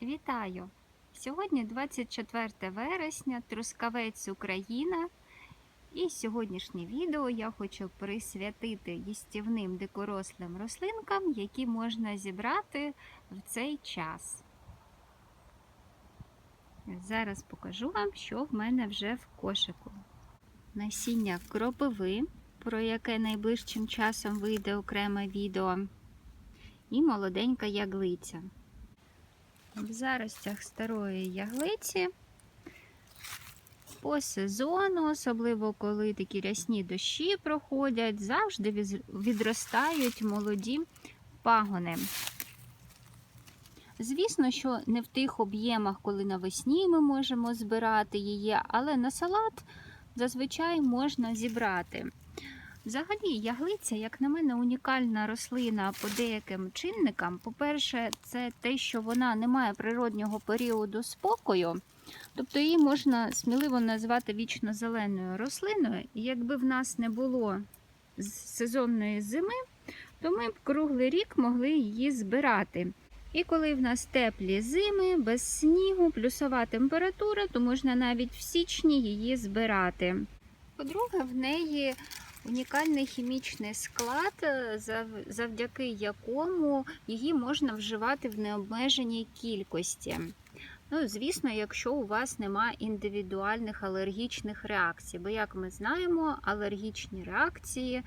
Вітаю! Сьогодні 24 вересня, Трускавець, Україна. І сьогоднішнє відео я хочу присвятити їстівним дикорослим рослинкам, які можна зібрати в цей час. Зараз покажу вам, що в мене вже в кошику. Насіння кропиви, про яке найближчим часом вийде окреме відео, і молоденька яглиця. В заростях старої яглиці по сезону, особливо коли такі рясні дощі проходять, завжди відростають молоді пагони. Звісно, що не в тих об'ємах, коли навесні ми можемо збирати її, але на салат зазвичай можна зібрати. Взагалі, яглиця, як на мене, унікальна рослина по деяким чинникам. По-перше, це те, що вона не має природнього періоду спокою, тобто її можна сміливо назвати вічно-зеленою рослиною. І якби в нас не було сезонної зими, то ми б круглий рік могли її збирати. І коли в нас теплі зими, без снігу, плюсова температура, то можна навіть в січні її збирати. По-друге, в неї унікальний хімічний склад, завдяки якому її можна вживати в необмеженій кількості. Ну, звісно, якщо у вас немає індивідуальних алергічних реакцій, бо, як ми знаємо, алергічні реакції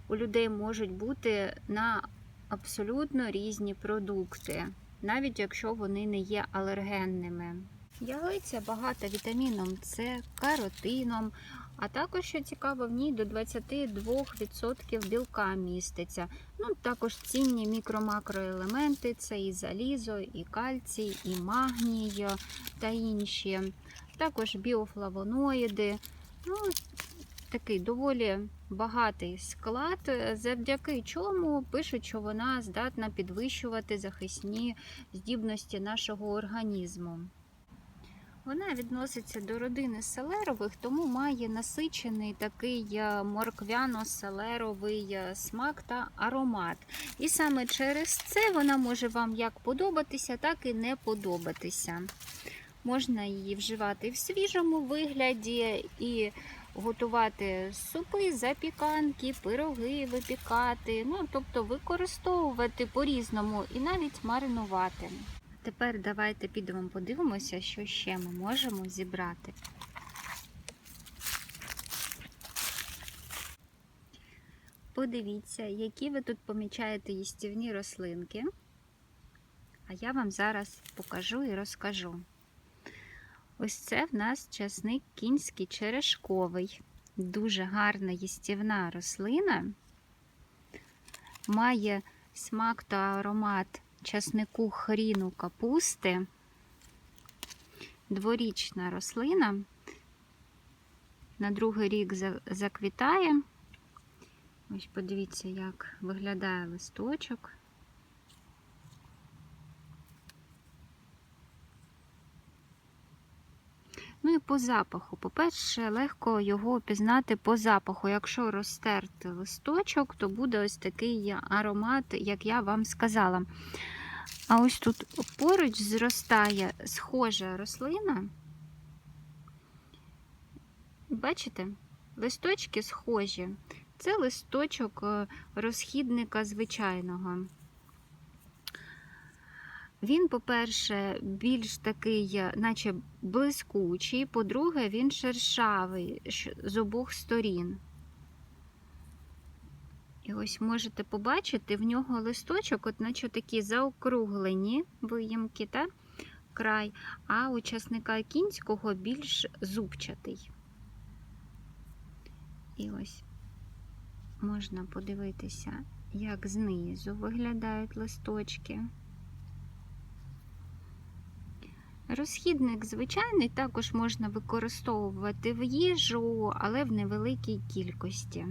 у людей можуть бути на абсолютно різні продукти, навіть якщо вони не є алергенними. Яглиця багата вітаміном С, каротином, а також, що цікаво, в ній до 22% білка міститься. Ну, також цінні мікро-макроелементи, це і залізо, і кальцій, і магній та інші. Також біофлавоноїди. Ну, такий доволі багатий склад, завдяки чому пишуть, що вона здатна підвищувати захисні здібності нашого організму. Вона відноситься до родини селерових, тому має насичений такий морквяно-селеровий смак та аромат. І саме через це вона може вам як подобатися, так і не подобатися. Можна її вживати в свіжому вигляді і готувати супи, запіканки, пироги випікати, тобто використовувати по-різному і навіть маринувати. Тепер давайте підемо подивимося, що ще ми можемо зібрати. Подивіться, які ви тут помічаєте їстівні рослинки. А я вам зараз покажу і розкажу. Ось це в нас часник кінський черешковий. Дуже гарна їстівна рослина. Має смак та аромат часнику, хріну, капусти. Дворічна рослина. На другий рік заквітає. Ось подивіться, як виглядає листочок. Ну і по запаху. По-перше, легко його опізнати по запаху. Якщо розтерти листочок, то буде ось такий аромат, як я вам сказала. А ось тут поруч зростає схожа рослина. Бачите? Листочки схожі. Це листочок розхідника звичайного. Він, по-перше, більш такий, наче блискучий, по-друге, він шершавий з обох сторін. І ось можете побачити, в нього листочок, от наче такі заокруглені виємки, та край, а у часника кінського більш зубчатий. І ось можна подивитися, як знизу виглядають листочки. Розхідник звичайний також можна використовувати в їжу, але в невеликій кількості.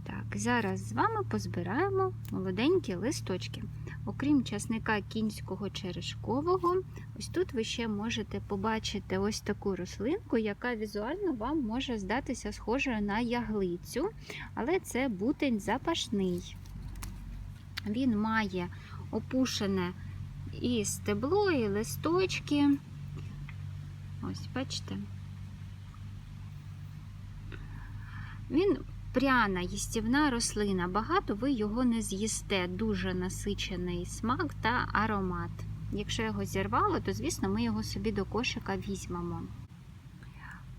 Так, зараз з вами позбираємо молоденькі листочки. Окрім часника кінського черешкового, ось тут ви ще можете побачити ось таку рослинку, яка візуально вам може здатися схожою на яглицю, але це бутень запашний. Він має опушене і стебло, і листочки. Ось, бачите? Він пряна, їстівна рослина. Багато ви його не з'їсте. Дуже насичений смак та аромат. Якщо його зірвало, то, звісно, ми його собі до кошика візьмемо.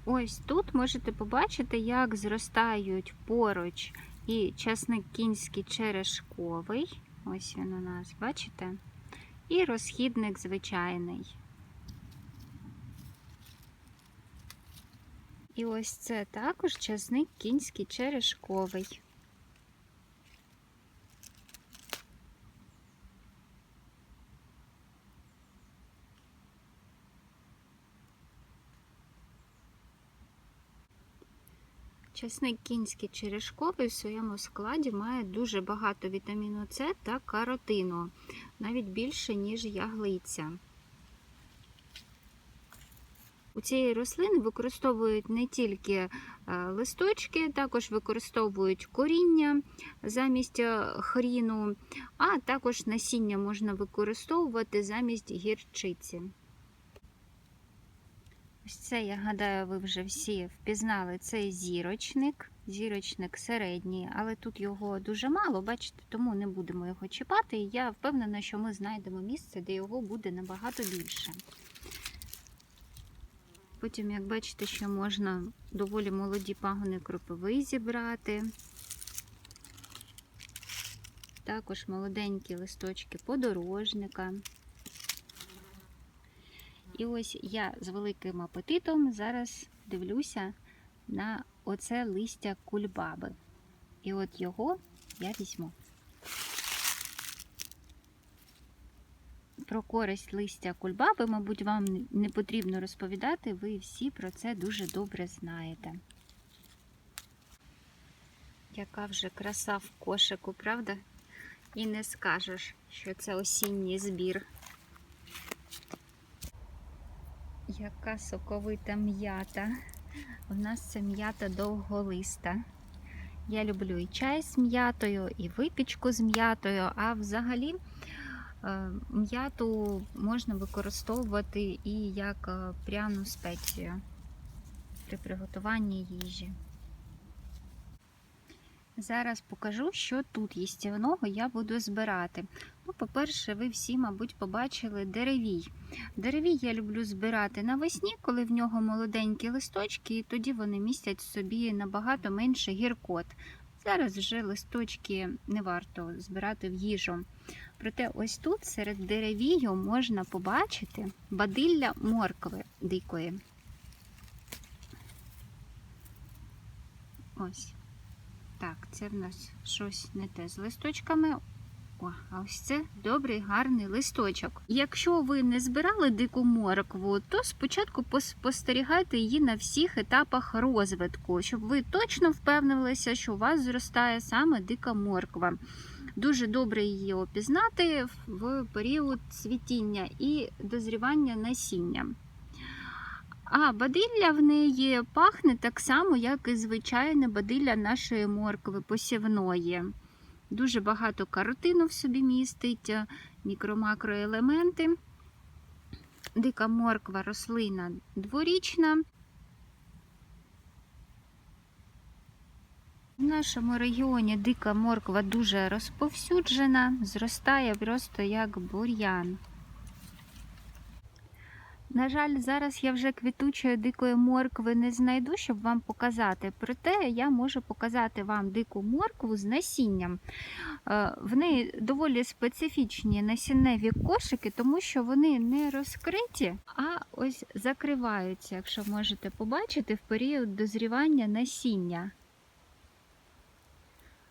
Ось тут можете побачити, як зростають поруч і часник кінський черешковий. Ось він у нас, бачите? І розхідник звичайний. І ось це також часник кінський черешковий. Часник кінський черешковий в своєму складі має дуже багато вітаміну С та каротину, навіть більше, ніж яглиця. У цієї рослини використовують не тільки листочки, також використовують коріння замість хріну, а також насіння можна використовувати замість гірчиці. Ось це, я гадаю, ви вже всі впізнали, це зірочник середній, але тут його дуже мало, бачите, тому не будемо його чіпати. І я впевнена, що ми знайдемо місце, де його буде набагато більше. Потім, як бачите, ще можна доволі молоді пагони кропиви зібрати. Також молоденькі листочки подорожника. І ось я з великим апетитом зараз дивлюся на оце листя кульбаби. І от його я візьму. Про користь листя кульбаби, мабуть, вам не потрібно розповідати, ви всі про це дуже добре знаєте. Яка вже краса в кошику, правда? І не скажеш, що це осінній збір. Яка соковита м'ята. У нас це м'ята довголиста. Я люблю і чай з м'ятою, і випічку з м'ятою, а взагалі м'яту можна використовувати і як пряну спецію при приготуванні їжі. Зараз покажу, що тут їстівного я буду збирати. Ну, по-перше, ви всі, мабуть, побачили деревій. Деревій я люблю збирати навесні, коли в нього молоденькі листочки, і тоді вони містять в собі набагато менше гіркот. Зараз вже листочки не варто збирати в їжу. Проте ось тут серед деревію можна побачити бадилля моркви дикої. Ось. Так, це в нас щось не те з листочками. О, а ось це добрий, гарний листочок. Якщо ви не збирали дику моркву, то спочатку спостерігайте її на всіх етапах розвитку, щоб ви точно впевнилися, що у вас зростає саме дика морква. Дуже добре її опізнати в період цвітіння і дозрівання насіння. А бадилля в неї пахне так само, як і звичайне бадилля нашої моркви посівної. Дуже багато каротину в собі містить, мікро-макроелементи. Дика морква рослина дворічна. В нашому регіоні дика морква дуже розповсюджена, зростає просто як бур'ян. На жаль, зараз я вже квітучої дикої моркви не знайду, щоб вам показати. Проте я можу показати вам дику моркву з насінням. В неї доволі специфічні насінневі кошики, тому що вони не розкриті, а ось закриваються, якщо можете побачити, в період дозрівання насіння.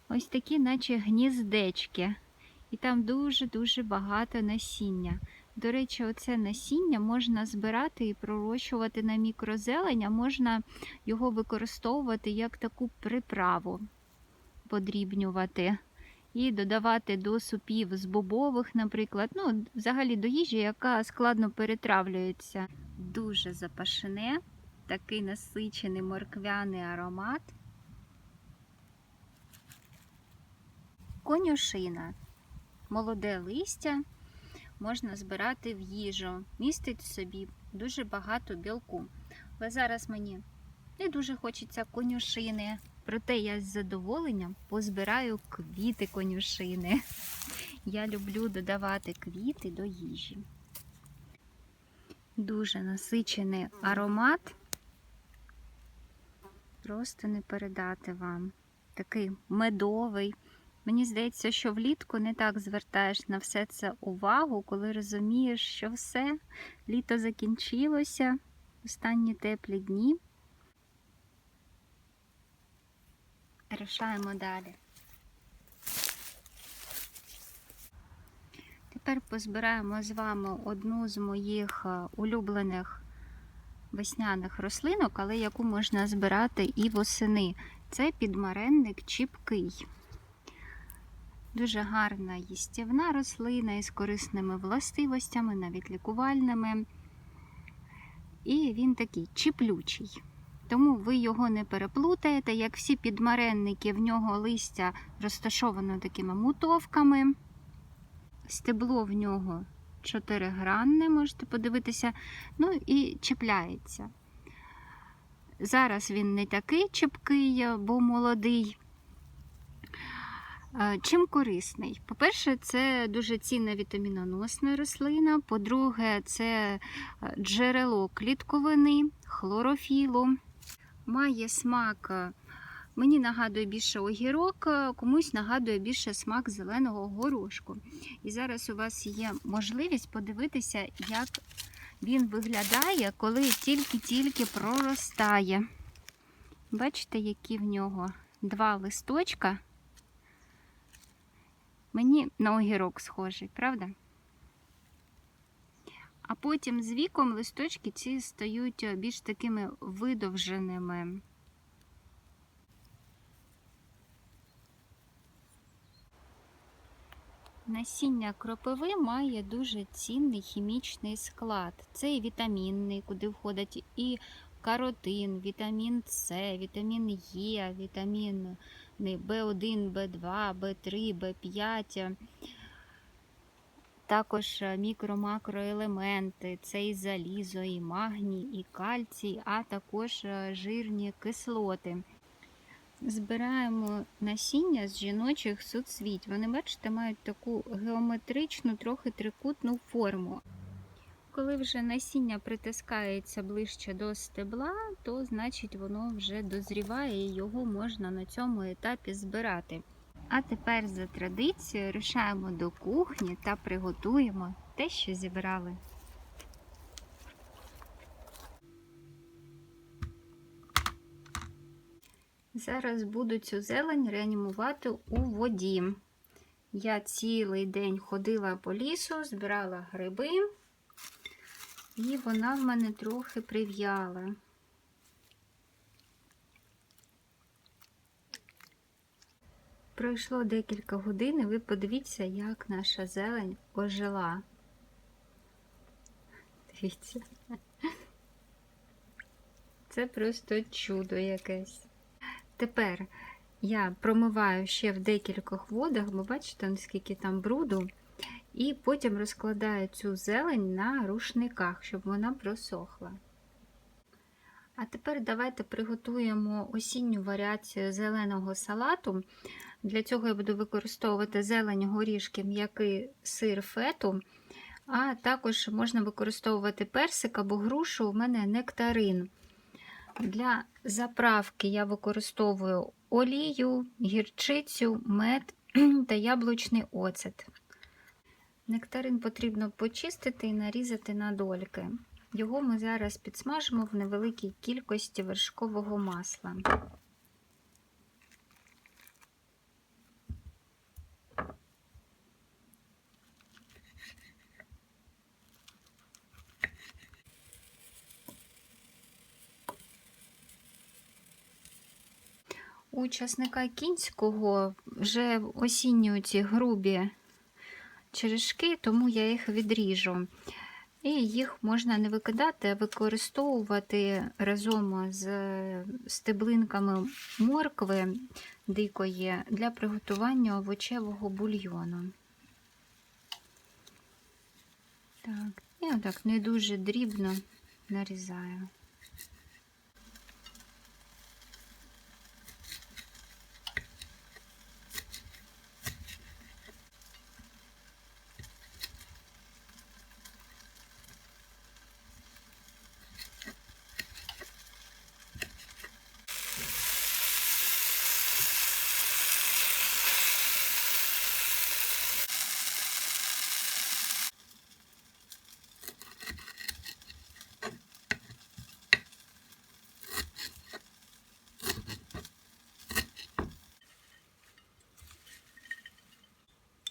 Ось такі, наче гніздечки. І там дуже-дуже багато насіння. До речі, оце насіння можна збирати і пророщувати на мікрозелень, а можна його використовувати як таку приправу, подрібнювати і додавати до супів з бобових, наприклад, ну, взагалі до їжі, яка складно перетравлюється. Дуже запашне, такий насичений морквяний аромат. Конюшина. молоде листя можна збирати в їжу, містить в собі дуже багато білку. Але зараз мені не дуже хочеться конюшини, проте я з задоволенням позбираю квіти конюшини. Я люблю додавати квіти до їжі. Дуже насичений аромат, просто не передати вам. Такий медовий. Мені здається, що влітку не так звертаєш на все це увагу, коли розумієш, що все, літо закінчилося, останні теплі дні. Рушаємо далі. Тепер позбираємо з вами одну з моїх улюблених весняних рослинок, але яку можна збирати і восени. Це підмаренник чіпкий. Дуже гарна їстівна рослина із корисними властивостями, навіть лікувальними. І він такий чіплючий. Тому ви його не переплутаєте. Як всі підмаренники, в нього листя розташовано такими мотовками. Стебло в нього 4-гранне, можете подивитися, ну і чіпляється. Зараз він не такий чіпкий, бо молодий. Чим корисний? По-перше, це дуже цінна вітаміноносна рослина. По-друге, це джерело клітковини, хлорофілу. Має смак, мені нагадує більше огірок, комусь нагадує більше смак зеленого горошку. І зараз у вас є можливість подивитися, як він виглядає, коли тільки-тільки проростає. Бачите, які в нього 2 листочка. Мені на огірок схожий, правда? А потім з віком листочки ці стають більш такими видовженими. Насіння кропиви має дуже цінний хімічний склад. Це і вітамінний, куди входять і каротин, вітамін С, вітамін Е, вітаміни В1, В2, В3, В5. Також мікро-макроелементи, це і залізо, і магній, і кальцій, а також жирні кислоти. Збираємо насіння з жіночих суцвіть. Вони, бачите, мають таку геометричну, трохи трикутну форму. Коли вже насіння притискається ближче до стебла, то значить воно вже дозріває і його можна на цьому етапі збирати. А тепер за традицією рушаємо до кухні та приготуємо те, що зібрали. Зараз буду цю зелень реанімувати у воді. Я цілий день ходила по лісу, збирала гриби, і вона в мене трохи прив'яла. Пройшло декілька годин, і ви подивіться, як наша зелень ожила. Дивіться. Це просто чудо якесь. Тепер я промиваю ще в декількох водах, бо бачите, наскільки там бруду. І потім розкладаю цю зелень на рушниках, щоб вона просохла. А тепер давайте приготуємо осінню варіацію зеленого салату. Для цього я буду використовувати зелень, горішки, м'який сир фету, а також можна використовувати персик або грушу, у мене нектарин. Для заправки я використовую олію, гірчицю, мед та яблучний оцет. Нектарин потрібно почистити і нарізати на дольки. Його ми зараз підсмажимо в невеликій кількості вершкового масла. У часника кінського вже осінні ці грубі черешки, тому я їх відріжу. І їх можна не викидати, а використовувати разом з стеблинками моркви дикої для приготування овочевого бульйону. Отак, не дуже дрібно нарізаю.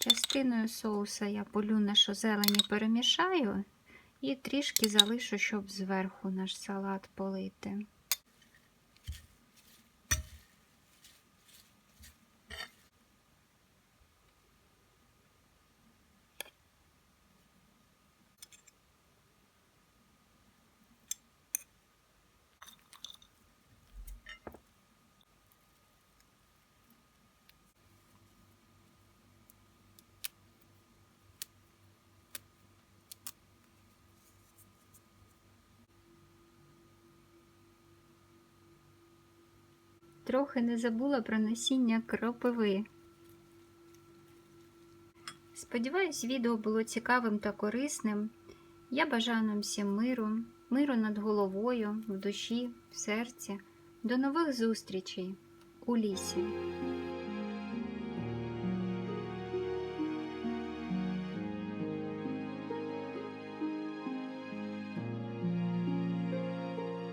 Частиною соуса я полю нашу зелені перемішаю і трішки залишу, щоб зверху наш салат полити. Трохи не забула про насіння кропиви. Сподіваюсь, відео було цікавим та корисним. Я бажаю нам всім миру над головою, в душі, в серці. До нових зустрічей у лісі!